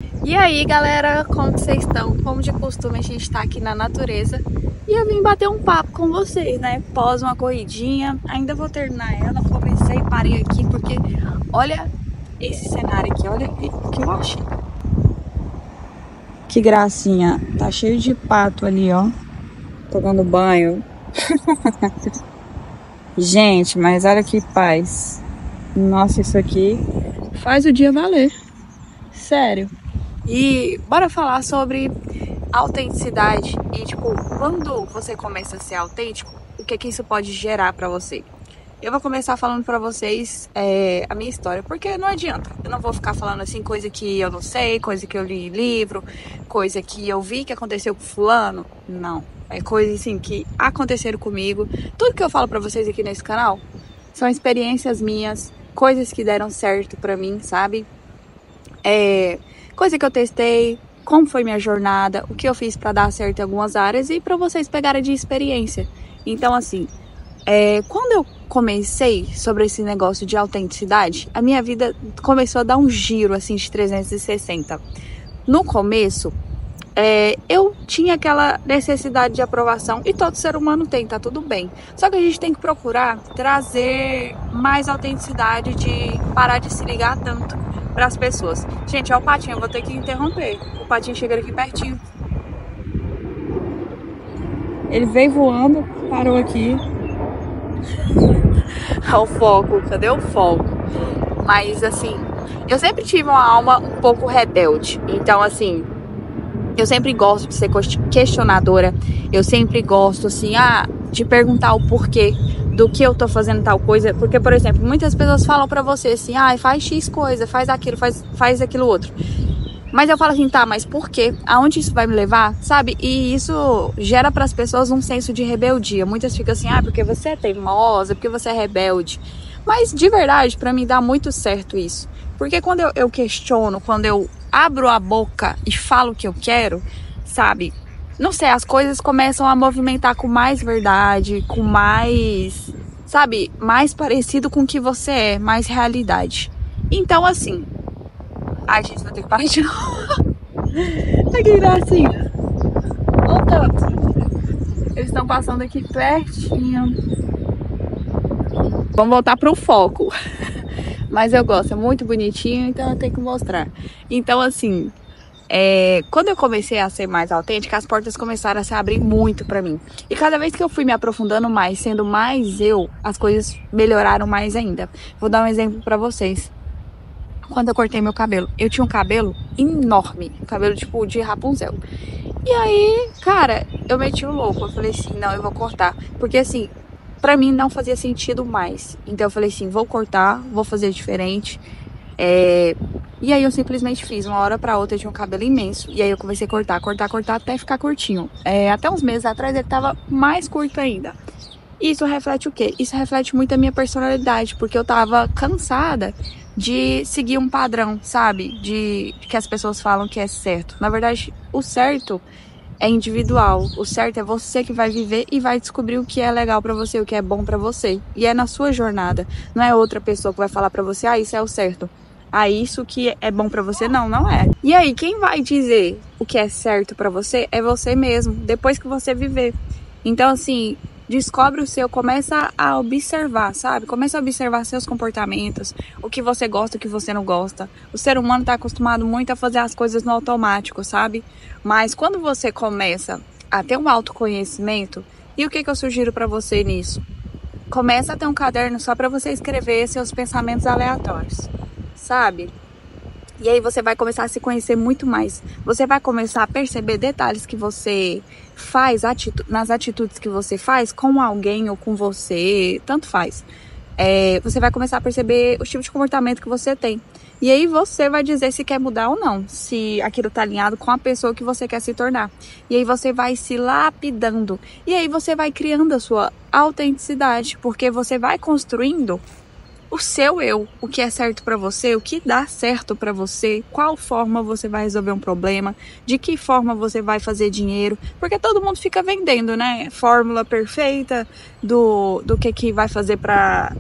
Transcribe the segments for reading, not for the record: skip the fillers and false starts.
E aí galera, como vocês estão? Como de costume, a gente tá aqui na natureza e eu vim bater um papo com vocês, né? Pós uma corridinha, ainda vou terminar ela. Comecei e parei aqui porque olha esse cenário aqui, olha o que eu achei. Que gracinha, tá cheio de pato ali, ó, tomando banho. Gente, mas olha que paz. Nossa, isso aqui faz o dia valer, sério. E bora falar sobre autenticidade e, tipo, quando você começa a ser autêntico, o que isso pode gerar pra você. Eu vou começar falando pra vocês a minha história, porque não adianta. Eu não vou ficar falando assim, coisa que eu não sei, coisa que eu li em livro, coisa que eu vi que aconteceu com fulano. Não, é coisa assim que aconteceram comigo. Tudo que eu falo pra vocês aqui nesse canal são experiências minhas, coisas que deram certo pra mim, sabe? Coisa que eu testei, como foi minha jornada, o que eu fiz para dar certo em algumas áreas e para vocês pegarem de experiência. Então, assim, quando eu comecei sobre esse negócio de autenticidade, a minha vida começou a dar um giro, assim, de 360. No começo, eu tinha aquela necessidade de aprovação, e todo ser humano tem, tá tudo bem. Só que a gente tem que procurar trazer mais autenticidade, de parar de se ligar tanto para as pessoas. Gente, ó o patinho, eu vou ter que interromper. O patinho chega aqui pertinho. Ele veio voando, parou aqui. Olha o foco, cadê o foco? Mas assim, eu sempre tive uma alma um pouco rebelde. Então assim, eu sempre gosto de ser questionadora. Eu sempre gosto assim, de perguntar o porquê do que eu tô fazendo tal coisa. Porque, por exemplo, muitas pessoas falam pra você assim, faz X coisa, faz aquilo, faz aquilo outro. Mas eu falo assim, tá, mas por quê? Aonde isso vai me levar? Sabe? E isso gera pras pessoas um senso de rebeldia. Muitas ficam assim, porque você é teimosa, porque você é rebelde. Mas, de verdade, pra mim dá muito certo isso. Porque quando eu questiono, quando eu abro a boca e falo o que eu quero, sabe? Não sei, as coisas começam a movimentar com mais verdade, com mais, sabe? Mais parecido com o que você é, mais realidade. Então, assim... Ai, gente, vou ter que parar de novo. Que gracinha. Olha o tanto. Eles estão passando aqui pertinho. Vamos voltar pro foco. Mas eu gosto, é muito bonitinho, então eu tenho que mostrar. Então, assim... quando eu comecei a ser mais autêntica, as portas começaram a se abrir muito pra mim. E cada vez que eu fui me aprofundando mais, sendo mais eu, as coisas melhoraram mais ainda. Vou dar um exemplo pra vocês. Quando eu cortei meu cabelo, eu tinha um cabelo enorme, cabelo tipo de Rapunzel. E aí, cara, eu meti o louco. Eu falei assim, não, eu vou cortar. Porque assim, pra mim não fazia sentido mais. Então eu falei assim, vou cortar, vou fazer diferente. E aí eu simplesmente fiz, uma hora pra outra eu tinha um cabelo imenso. E aí eu comecei a cortar até ficar curtinho. Até uns meses atrás ele tava mais curto ainda. Isso reflete o quê? Isso reflete muito a minha personalidade, porque eu tava cansada de seguir um padrão, sabe? De que as pessoas falam que é certo. Na verdade, o certo é individual. O certo é você que vai viver e vai descobrir o que é legal pra você, o que é bom pra você. E é na sua jornada. Não é outra pessoa que vai falar pra você, isso é o certo. Isso que é bom pra você, não é. E aí, quem vai dizer o que é certo pra você é você mesmo, depois que você viver. Então, assim, descobre o seu, começa a observar, sabe? Começa a observar seus comportamentos, o que você gosta, o que você não gosta. O ser humano tá acostumado muito a fazer as coisas no automático, sabe? Mas quando você começa a ter um autoconhecimento, e o que eu sugiro pra você nisso? Começa a ter um caderno só pra você escrever seus pensamentos aleatórios, sabe? E aí você vai começar a se conhecer muito mais. Você vai começar a perceber detalhes que você faz, nas atitudes que você faz com alguém ou com você, tanto faz. Você vai começar a perceber o tipo de comportamento que você tem. E aí você vai dizer se quer mudar ou não, se aquilo tá alinhado com a pessoa que você quer se tornar. E aí você vai se lapidando. E aí você vai criando a sua autenticidade, porque você vai construindo o seu eu, o que é certo pra você, o que dá certo pra você, qual forma você vai resolver um problema, de que forma você vai fazer dinheiro, porque todo mundo fica vendendo, né? Fórmula perfeita do que vai fazer pra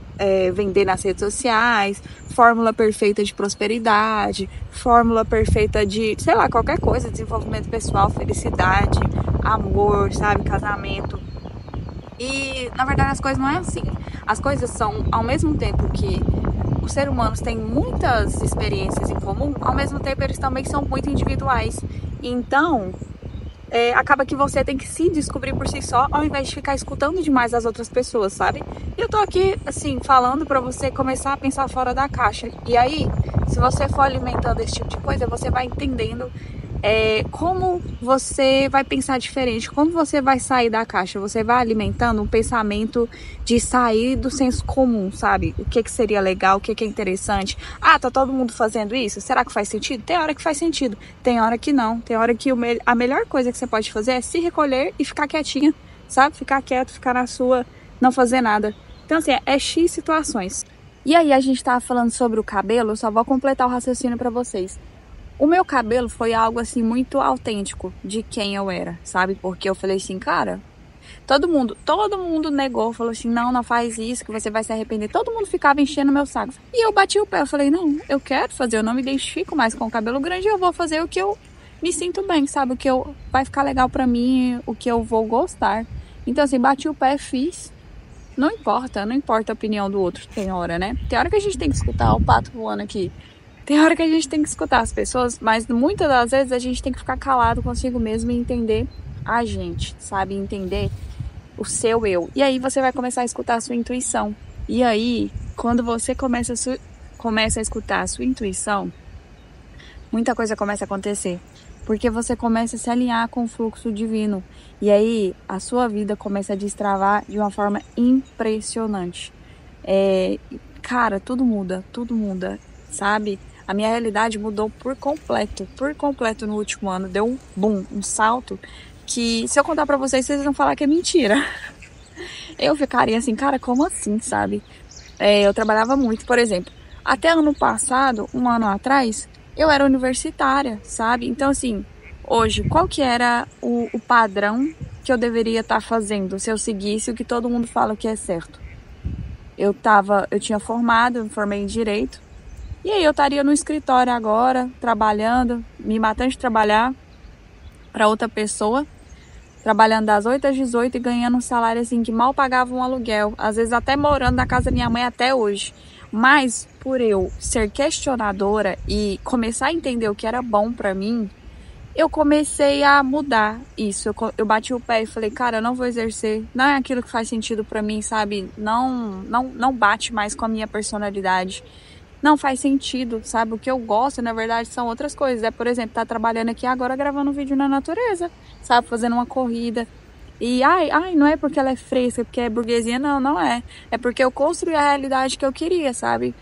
vender nas redes sociais, fórmula perfeita de prosperidade, fórmula perfeita de, sei lá, qualquer coisa, desenvolvimento pessoal, felicidade, amor, sabe, casamento. E, na verdade, as coisas não é assim. As coisas são, ao mesmo tempo que os seres humanos têm muitas experiências em comum, ao mesmo tempo eles também são muito individuais. Então, acaba que você tem que se descobrir por si só, ao invés de ficar escutando demais as outras pessoas, sabe? E eu tô aqui, assim, falando pra você começar a pensar fora da caixa. E aí, se você for alimentando esse tipo de coisa, você vai entendendo como você vai pensar diferente, como você vai sair da caixa. Você vai alimentando um pensamento de sair do senso comum, sabe? O que seria legal, o que é interessante. Ah, tá todo mundo fazendo isso? Será que faz sentido? Tem hora que faz sentido, tem hora que não. Tem hora que a melhor coisa que você pode fazer é se recolher e ficar quietinha, sabe? Ficar quieto, ficar na sua, não fazer nada. Então, assim, é X situações. E aí, a gente tava falando sobre o cabelo, eu só vou completar o raciocínio pra vocês. O meu cabelo foi algo, assim, muito autêntico de quem eu era, sabe? Porque eu falei assim, cara, todo mundo negou, falou assim, não faz isso, que você vai se arrepender. Todo mundo ficava enchendo meu saco. E eu bati o pé, eu falei, não, eu quero fazer, eu não me identifico mais com o cabelo grande, eu vou fazer o que eu me sinto bem, sabe? O que vai ficar legal pra mim, o que eu vou gostar. Então, assim, bati o pé, fiz. Não importa a opinião do outro, tem hora, né? Tem hora que a gente tem que escutar o pato voando aqui. Tem hora que a gente tem que escutar as pessoas, mas muitas das vezes a gente tem que ficar calado consigo mesmo e entender a gente, sabe? Entender o seu eu. E aí você vai começar a escutar a sua intuição. E aí, quando você começa a escutar a sua intuição, muita coisa começa a acontecer. Porque você começa a se alinhar com o fluxo divino. E aí, a sua vida começa a destravar de uma forma impressionante. Cara, tudo muda, sabe? A minha realidade mudou por completo no último ano. Deu um boom, um salto, que se eu contar pra vocês vão falar que é mentira. Eu ficaria assim, cara, como assim, sabe? Eu trabalhava muito, por exemplo, até ano passado, um ano atrás, eu era universitária, sabe? Então, assim, hoje, qual que era o padrão que eu deveria estar fazendo se eu seguisse o que todo mundo fala que é certo? Eu tinha formado, eu me formei em Direito, e aí eu estaria no escritório agora, trabalhando, me matando de trabalhar para outra pessoa, trabalhando das 8 às 18 e ganhando um salário assim que mal pagava um aluguel, às vezes até morando na casa da minha mãe até hoje. Mas por eu ser questionadora e começar a entender o que era bom para mim, eu comecei a mudar isso. Eu bati o pé e falei, cara, eu não vou exercer, não é aquilo que faz sentido para mim, sabe? Não bate mais com a minha personalidade. Não faz sentido, sabe? O que eu gosto, na verdade, são outras coisas. Por exemplo, tá trabalhando aqui agora gravando um vídeo na natureza, sabe? Fazendo uma corrida. E, não é porque ela é fresca, porque é burguesia, não é. É porque eu construí a realidade que eu queria, sabe?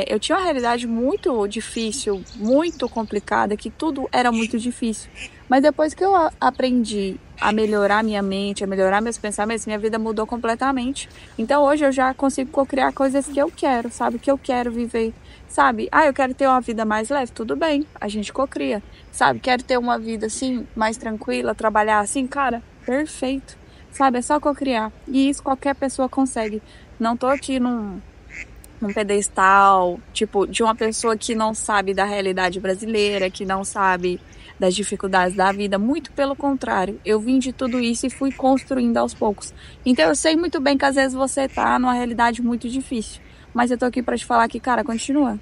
Eu tinha uma realidade muito difícil, muito complicada, que tudo era muito difícil. Mas depois que eu aprendi a melhorar minha mente, a melhorar meus pensamentos, minha vida mudou completamente. Então hoje eu já consigo co-criar coisas que eu quero, sabe? Que eu quero viver, sabe? Eu quero ter uma vida mais leve, tudo bem, a gente co-cria, sabe? Quero ter uma vida assim, mais tranquila, trabalhar assim, cara, perfeito, sabe? É só co-criar. E isso qualquer pessoa consegue. Não tô aqui num pedestal, tipo, de uma pessoa que não sabe da realidade brasileira, que não sabe das dificuldades da vida. Muito pelo contrário, eu vim de tudo isso e fui construindo aos poucos. Então eu sei muito bem que às vezes você tá numa realidade muito difícil, mas eu tô aqui pra te falar que, cara, continua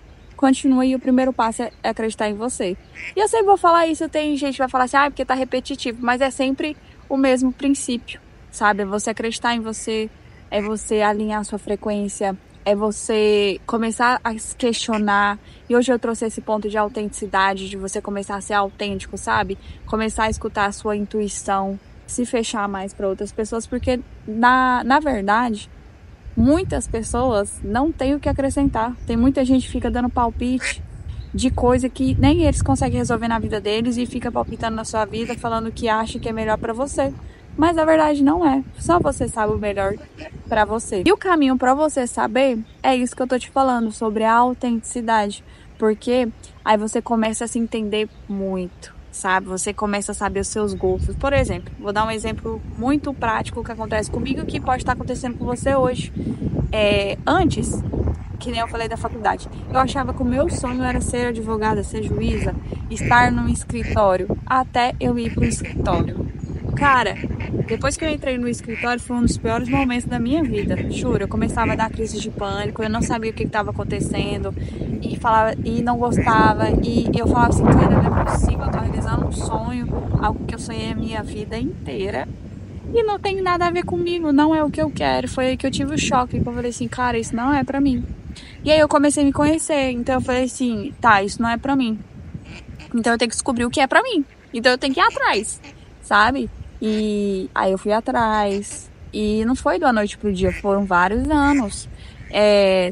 e o primeiro passo é acreditar em você. E eu sempre vou falar isso, tem gente que vai falar assim, porque tá repetitivo, mas é sempre o mesmo princípio, sabe? É você acreditar em você, é você alinhar a sua frequência, é você começar a se questionar. E hoje eu trouxe esse ponto de autenticidade, de você começar a ser autêntico, sabe? Começar a escutar a sua intuição, se fechar mais para outras pessoas, porque na verdade, muitas pessoas não têm o que acrescentar. Tem muita gente que fica dando palpite de coisa que nem eles conseguem resolver na vida deles e fica palpitando na sua vida, falando que acha que é melhor para você. Mas na verdade não é. Só você sabe o melhor pra você. E o caminho pra você saber é isso que eu tô te falando, sobre a autenticidade. Porque aí você começa a se entender muito, sabe? Você começa a saber os seus gostos. Por exemplo, vou dar um exemplo muito prático que acontece comigo que pode estar acontecendo com você hoje. Antes, que nem eu falei da faculdade, eu achava que o meu sonho era ser advogada, ser juíza, estar num escritório, até eu ir pro escritório. Cara, depois que eu entrei no escritório, foi um dos piores momentos da minha vida. Juro, eu começava a dar crise de pânico, eu não sabia o que estava acontecendo e falava e não gostava. E eu falava assim, cara, não é possível, eu tô realizando um sonho, algo que eu sonhei a minha vida inteira. E não tem nada a ver comigo, não é o que eu quero. Foi aí que eu tive o choque, que eu falei assim, cara, isso não é pra mim. E aí eu comecei a me conhecer, então eu falei assim, tá, isso não é pra mim. Então eu tenho que descobrir o que é pra mim. Então eu tenho que ir atrás, sabe? E aí eu fui atrás. E não foi da noite pro dia, foram vários anos.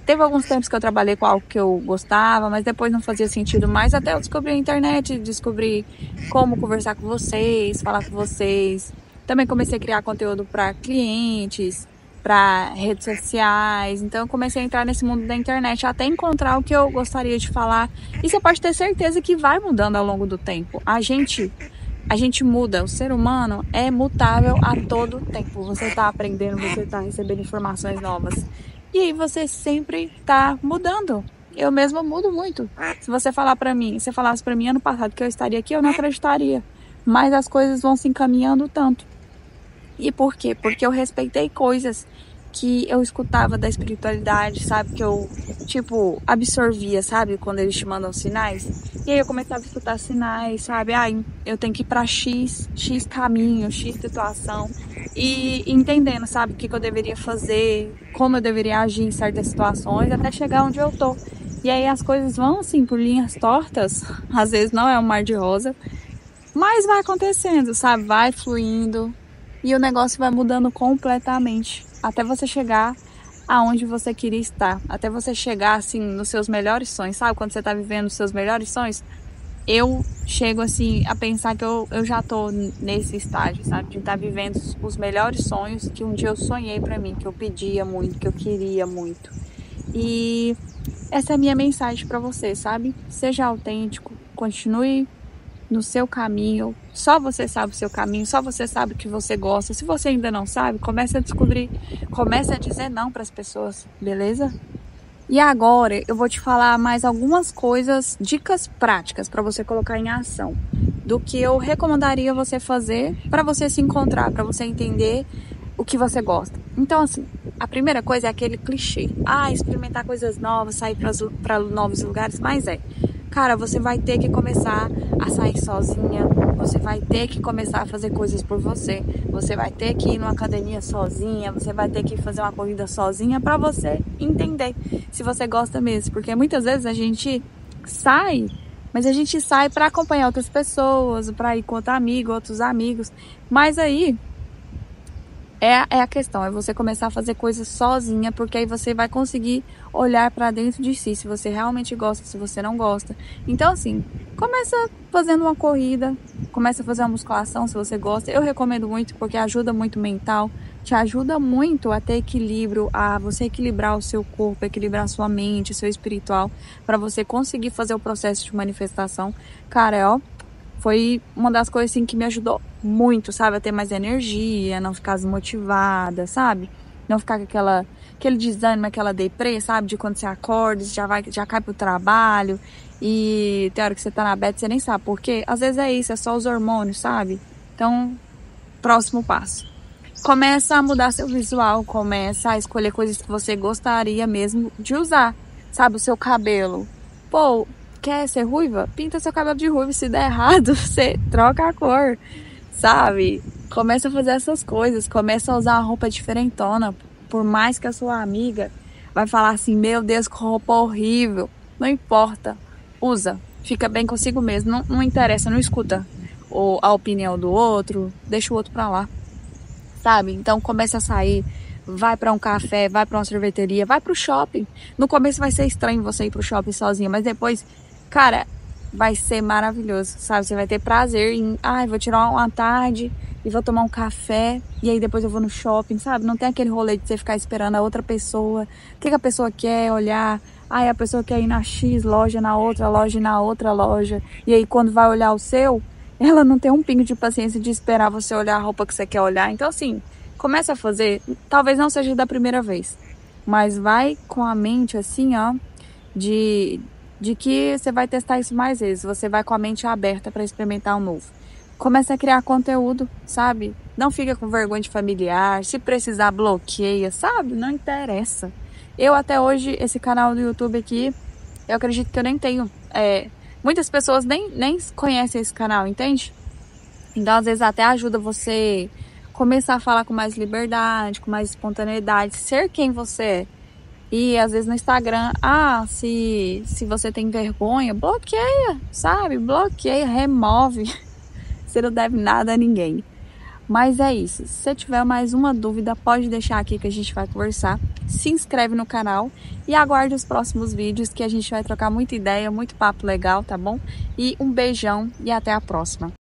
Teve alguns tempos que eu trabalhei com algo que eu gostava, mas depois não fazia sentido mais. Até eu descobri a internet, descobri como conversar com vocês, falar com vocês. Também comecei a criar conteúdo para clientes, para redes sociais. Então eu comecei a entrar nesse mundo da internet até encontrar o que eu gostaria de falar. E você pode ter certeza que vai mudando ao longo do tempo. A gente muda, o ser humano é mutável a todo tempo. Você está aprendendo, você está recebendo informações novas. E aí você sempre está mudando. Eu mesma mudo muito. Se você falasse para mim ano passado que eu estaria aqui, eu não acreditaria. Mas as coisas vão se encaminhando tanto. E por quê? Porque eu respeitei coisas que eu escutava da espiritualidade, sabe? Que eu, absorvia, sabe? Quando eles te mandam sinais. E aí eu começava a escutar sinais, sabe? Eu tenho que ir pra X caminho, X situação. E entendendo, sabe? O que eu deveria fazer, como eu deveria agir em certas situações, até chegar onde eu tô. E aí as coisas vão, assim, por linhas tortas. Às vezes não é um mar de rosa. Mas vai acontecendo, sabe? Vai fluindo. E o negócio vai mudando completamente. Até você chegar aonde você queria estar. Até você chegar, assim, nos seus melhores sonhos. Sabe? Quando você tá vivendo os seus melhores sonhos. Eu chego, assim, a pensar que eu já tô nesse estágio, sabe? De estar vivendo os melhores sonhos que um dia eu sonhei pra mim. Que eu pedia muito, que eu queria muito. E essa é a minha mensagem pra você, sabe? Seja autêntico. Continue no seu caminho, só você sabe o seu caminho, só você sabe o que você gosta. Se você ainda não sabe, comece a descobrir, comece a dizer não para as pessoas, beleza? E agora eu vou te falar mais algumas coisas, dicas práticas para você colocar em ação, do que eu recomendaria você fazer para você se encontrar, para você entender o que você gosta. Então, assim, a primeira coisa é aquele clichê. Experimentar coisas novas, sair para novos lugares, mas cara, você vai ter que começar a sair sozinha, você vai ter que começar a fazer coisas por você, você vai ter que ir numa academia sozinha, você vai ter que fazer uma corrida sozinha para você entender se você gosta mesmo, porque muitas vezes a gente sai, mas a gente sai para acompanhar outras pessoas, para ir com outros amigos, mas aí é a questão, é você começar a fazer coisas sozinha, porque aí você vai conseguir olhar pra dentro de si, se você realmente gosta, se você não gosta. Então, assim, começa fazendo uma corrida, começa a fazer uma musculação, se você gosta. Eu recomendo muito, porque ajuda muito o mental, te ajuda muito a ter equilíbrio, a você equilibrar o seu corpo, equilibrar a sua mente, o seu espiritual, pra você conseguir fazer o processo de manifestação. Cara, foi uma das coisas assim que me ajudou muito, sabe? A ter mais energia, não ficar desmotivada, sabe? Não ficar com aquele desânimo, aquela deprê, sabe? De quando você acorda, você já cai pro trabalho e tem hora que você tá na bed, você nem sabe por quê. Às vezes é isso, é só os hormônios, sabe? Então, próximo passo. Começa a mudar seu visual, começa a escolher coisas que você gostaria mesmo de usar, sabe? O seu cabelo. Pô, quer ser ruiva? Pinta seu cabelo de ruiva. Se der errado, você troca a cor, sabe? Começa a fazer essas coisas. Começa a usar uma roupa diferentona. Por mais que a sua amiga vai falar assim, meu Deus, que roupa horrível. Não importa. Usa. Fica bem consigo mesmo. Não interessa, não escuta a opinião do outro. Deixa o outro pra lá, sabe? Então começa a sair. Vai pra um café, vai pra uma sorveteria, vai pro shopping. No começo vai ser estranho você ir pro shopping sozinha, mas depois, cara, vai ser maravilhoso, sabe? Você vai ter prazer em, vou tirar uma tarde e vou tomar um café e aí depois eu vou no shopping, sabe? Não tem aquele rolê de você ficar esperando a outra pessoa, o que a pessoa quer olhar, a pessoa quer ir na X loja, na outra loja e na outra loja, e aí quando vai olhar o seu, ela não tem um pingo de paciência de esperar você olhar a roupa que você quer olhar. Então assim, começa a fazer, talvez não seja da primeira vez, mas vai com a mente assim, ó, de que você vai testar isso mais vezes, você vai com a mente aberta para experimentar um novo. Começa a criar conteúdo, sabe? Não fica com vergonha de familiar, se precisar bloqueia, sabe? Não interessa. Eu até hoje, esse canal do YouTube aqui, eu acredito que eu nem tenho, muitas pessoas nem conhecem esse canal, entende? Então às vezes até ajuda você começar a falar com mais liberdade, com mais espontaneidade, ser quem você é. E às vezes no Instagram, se você tem vergonha, bloqueia, sabe? Bloqueia, remove. Você não deve nada a ninguém. Mas é isso. Se você tiver mais uma dúvida, pode deixar aqui que a gente vai conversar. Se inscreve no canal e aguarde os próximos vídeos que a gente vai trocar muita ideia, muito papo legal, tá bom? E um beijão e até a próxima.